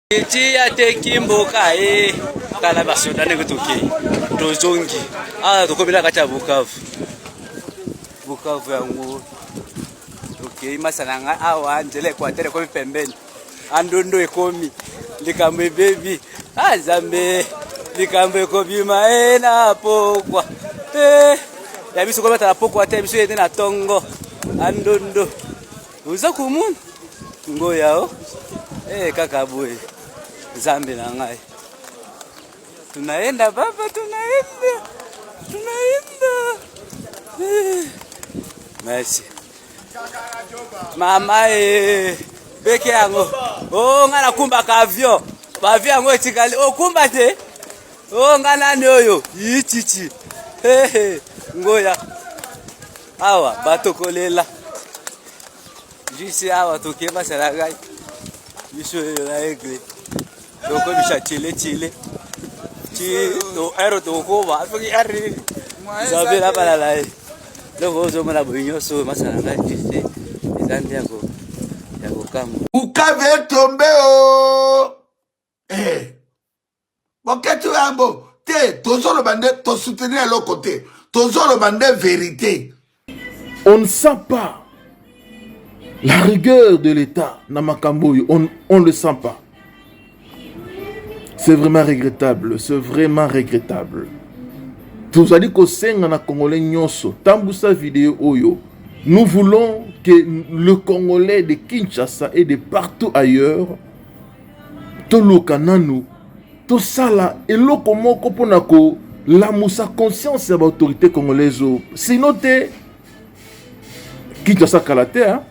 Iti ya tekimboka kana basoda nekutuki tozongi tokobela kacha Bukavu yangu okay masananga awa njele kwatere ko pembeni andondo ekomi likambe baby azambe likambe ko bima na pokwa ya biso ko bata pokwa te biso yende na tongo andondo uza kumun ngoyao kaka boy Zambi na ngai. Tunaenda baba, tunaenda. Merci. Mama beke yango. Ngana kumba ka avion. Ba avion yango etikali. Kumba te. Ngana ni oyo. Yichichi. Ngoya. Awa batokolela. Jisi awa tokeba saragai. Biso na egle. Doko bisha chile to ero to ko ba fuki ari zabe la bala lai loko zo mala bunyo so masana ngai tise izandi yako kama ukave tombe boketu yambo te tozolo bande to soutenir l'autre côté tozolo bande vérité. On ne sent pas la rigueur de l'État na makambo on le sent pas. C'est vraiment regrettable, c'est vraiment regrettable. Vous allez que na Congolais nyonso, tambusa vidéo oyo. Nous voulons que le Congolais de Kinshasa et de partout ailleurs, to lokananu, to sala et lokomoko ponako la moussa conscience de l'autorité congolaise. Sinon te Kinshasa kalate hein.